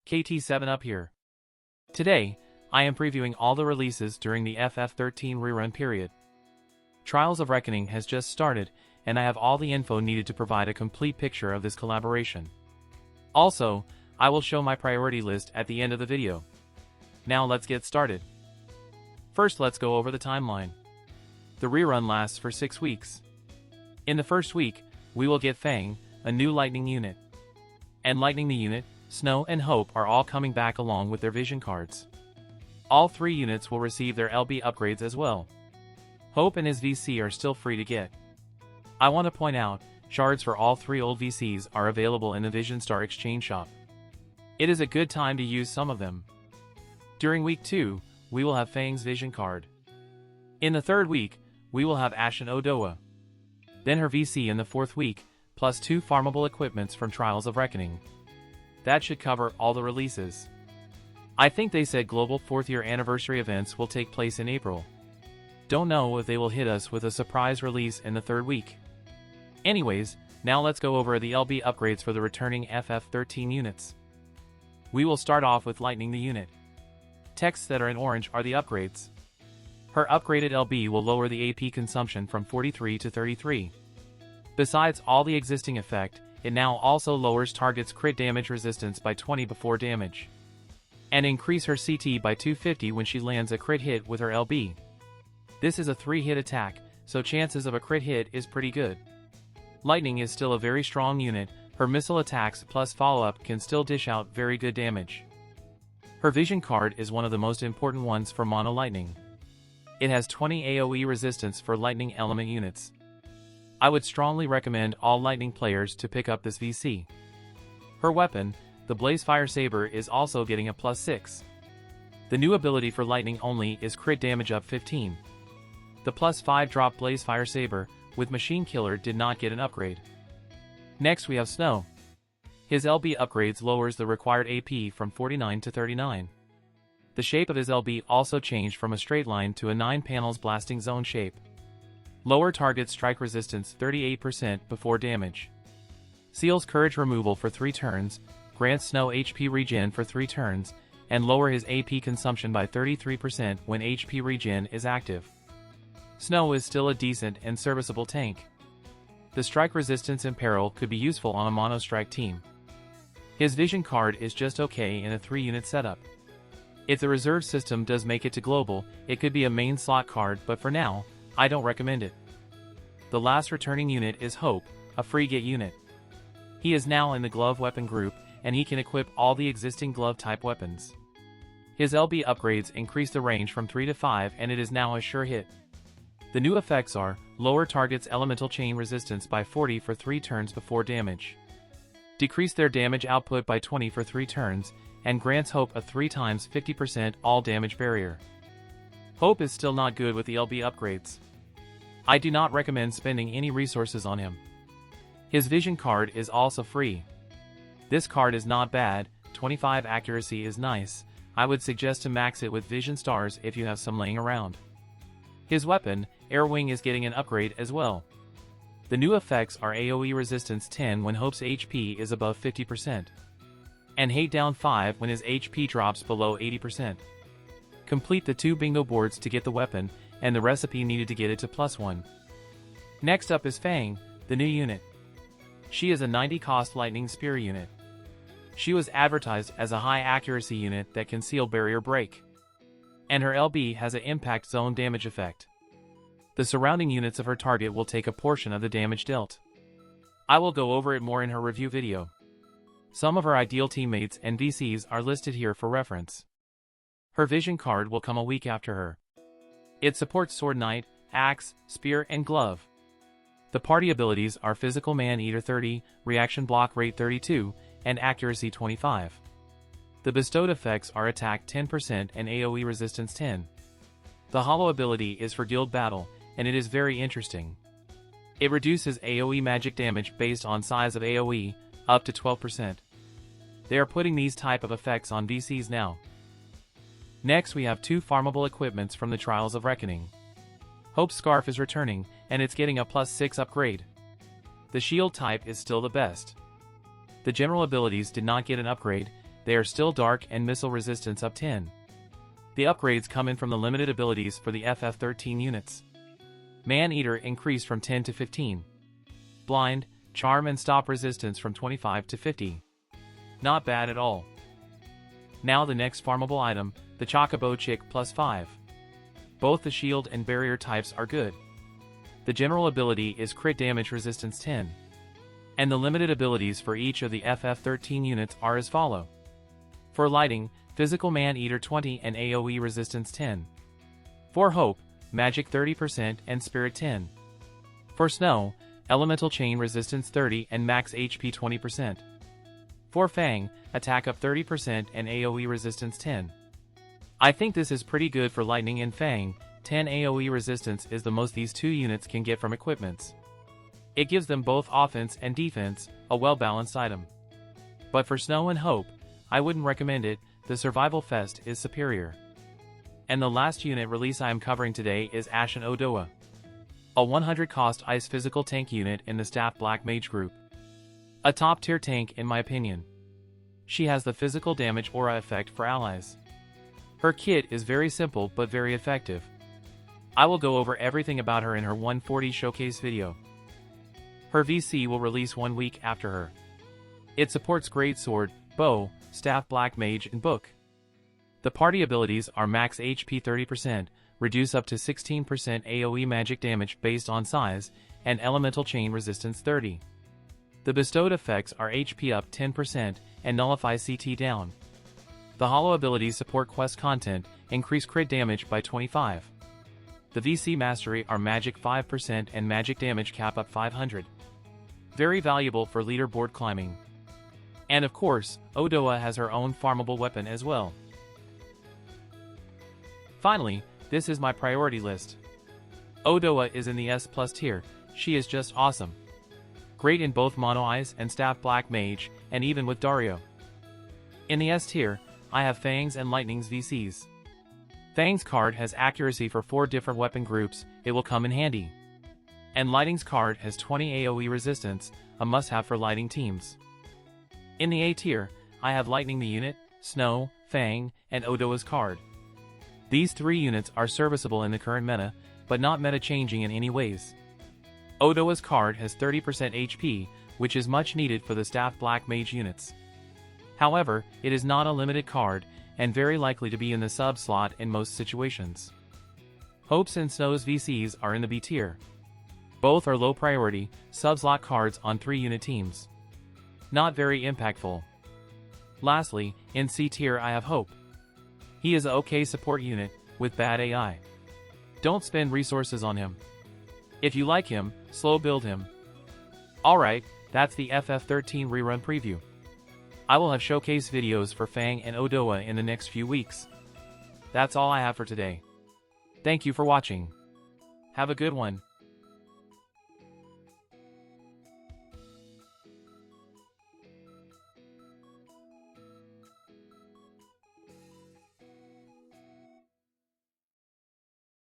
KT7 up here. Today, I am previewing all the releases during the FF13 rerun period. Trials of Reckoning has just started, and I have all the info needed to provide a complete picture of this collaboration. Also, I will show my priority list at the end of the video. Now let's get started. First, let's go over the timeline. The rerun lasts for 6 weeks. In the first week, we will get Fang, a new lightning unit. And Lightning the unit, Snow and Hope are all coming back along with their vision cards. All 3 units will receive their LB upgrades as well. Hope and his VC are still free to get. I want to point out, shards for all 3 old VCs are available in the Vision Star exchange shop. It is a good time to use some of them. During week 2, we will have Fang's vision card. In the 3rd week, we will have Ashen Ooa. Then her VC in the 4th week, plus 2 farmable equipments from Trials of Reckoning. That should cover all the releases. I think they said global 4th year anniversary events will take place in April. Don't know if they will hit us with a surprise release in the 3rd week. Anyways, now let's go over the LB upgrades for the returning FF13 units. We will start off with Lightning the unit. Texts that are in orange are the upgrades. Her upgraded LB will lower the AP consumption from 43 to 33. Besides all the existing effect, it now also lowers target's crit damage resistance by 20 before damage. And increase her CT by 250 when she lands a crit hit with her LB. This is a 3-hit attack, so chances of a crit hit is pretty good. Lightning is still a very strong unit, her missile attacks plus follow-up can still dish out very good damage. Her vision card is one of the most important ones for Mono Lightning. It has 20 AoE resistance for lightning element units. I would strongly recommend all lightning players to pick up this VC. Her weapon, the Blazefire Saber, is also getting a +6. The new ability for lightning only is crit damage up 15. The +5 drop Blazefire Saber with Machine Killer did not get an upgrade. Next we have Snow. His LB upgrades lowers the required AP from 49 to 39. The shape of his LB also changed from a straight line to a 9 panels blasting zone shape. Lower target strike resistance 38% before damage. Seals courage removal for 3 turns, grants Snow HP regen for 3 turns, and lower his AP consumption by 33% when HP regen is active. Snow is still a decent and serviceable tank. The strike resistance in peril could be useful on a mono strike team. His vision card is just okay in a 3-unit setup. If the reserve system does make it to global, it could be a main slot card, but for now, I don't recommend it. The last returning unit is Hope, a free get unit. He is now in the glove weapon group, and he can equip all the existing glove type weapons. His LB upgrades increase the range from 3 to 5, and it is now a sure hit. The new effects are, lower target's elemental chain resistance by 40 for 3 turns before damage. Decrease their damage output by 20 for 3 turns, and grants Hope a 3 times 50% all damage barrier. Hope is still not good with the LB upgrades. I do not recommend spending any resources on him. His vision card is also free. This card is not bad, 25 accuracy is nice. I would suggest to max it with vision stars if you have some laying around. His weapon, Air Wing, is getting an upgrade as well. The new effects are AoE resistance 10 when Hope's HP is above 50%. And hate down 5 when his HP drops below 80%. Complete the 2 bingo boards to get the weapon, and the recipe needed to get it to +1. Next up is Fang, the new unit. She is a 90 cost lightning spear unit. She was advertised as a high accuracy unit that can seal barrier break. And her LB has an impact zone damage effect. The surrounding units of her target will take a portion of the damage dealt. I will go over it more in her review video. Some of her ideal teammates and VCs are listed here for reference. Her vision card will come a week after her. It supports Sword Knight, Axe, Spear, and Glove. The party abilities are Physical Man Eater 30, Reaction Block Rate 32, and Accuracy 25. The bestowed effects are Attack 10% and AoE Resistance 10. The Hollow ability is for Guild Battle, and it is very interesting. It reduces AoE magic damage based on size of AoE, up to 12%. They are putting these type of effects on VCs now. Next we have 2 farmable equipments from the Trials of Reckoning. Hope's Scarf is returning, and it's getting a +6 upgrade. The shield type is still the best. The general abilities did not get an upgrade, they are still dark and missile resistance up 10. The upgrades come in from the limited abilities for the FF13 units. Man-Eater increased from 10 to 15. Blind, Charm and Stop resistance from 25 to 50. Not bad at all. Now the next farmable item, the Chocobo Chick plus 5. Both the shield and barrier types are good. The general ability is crit damage resistance 10. And the limited abilities for each of the FF13 units are as follow. For lighting, Physical Man-Eater 20 and AoE resistance 10. For Hope, Magic 30% and Spirit 10. For Snow, Elemental Chain resistance 30 and max HP 20%. For Fang, attack up 30% and AoE resistance 10. I think this is pretty good for Lightning and Fang. 10 AoE resistance is the most these two units can get from equipments. It gives them both offense and defense, a well-balanced item. But for Snow and Hope, I wouldn't recommend it. The Survival Fest is superior. And the last unit release I am covering today is Ashen Ooa, a 100 cost ice physical tank unit in the Staff Black Mage group. A top tier tank in my opinion. She has the physical damage aura effect for allies. Her kit is very simple but very effective. I will go over everything about her in her 140 showcase video. Her VC will release 1 week after her. It supports Greatsword, Bow, Staff Black Mage and Book. The party abilities are max HP 30%, reduce up to 16% AoE magic damage based on size, and Elemental Chain resistance 30. The bestowed effects are HP up 10% and nullify CT down. The holo abilities support quest content, increase crit damage by 25. The VC mastery are magic 5% and magic damage cap up 500. Very valuable for leaderboard climbing. And of course, Ooa has her own farmable weapon as well. Finally, this is my priority list. Ooa is in the S+ tier. She is just awesome. Great in both Mono Eyes and Staff Black Mage, and even with Dario. In the S tier, I have Fang's and Lightning's VCs. Fang's card has accuracy for 4 different weapon groups, it will come in handy. And Lightning's card has 20 AoE resistance, a must-have for lighting teams. In the A tier, I have Lightning the unit, Snow, Fang, and Ooa's card. These 3 units are serviceable in the current meta, but not meta-changing in any ways. Ooa's card has 30% HP, which is much needed for the Staff Black Mage units. However, it is not a limited card, and very likely to be in the sub slot in most situations. Hope's and Snow's VCs are in the B tier. Both are low priority, sub-slot cards on 3 unit teams. Not very impactful. Lastly, in C tier I have Hope. He is a okay support unit, with bad AI. Don't spend resources on him. If you like him, slow build him. Alright, that's the FF13 rerun preview. I will have showcase videos for Fang and Ooa in the next few weeks. That's all I have for today. Thank you for watching. Have a good one.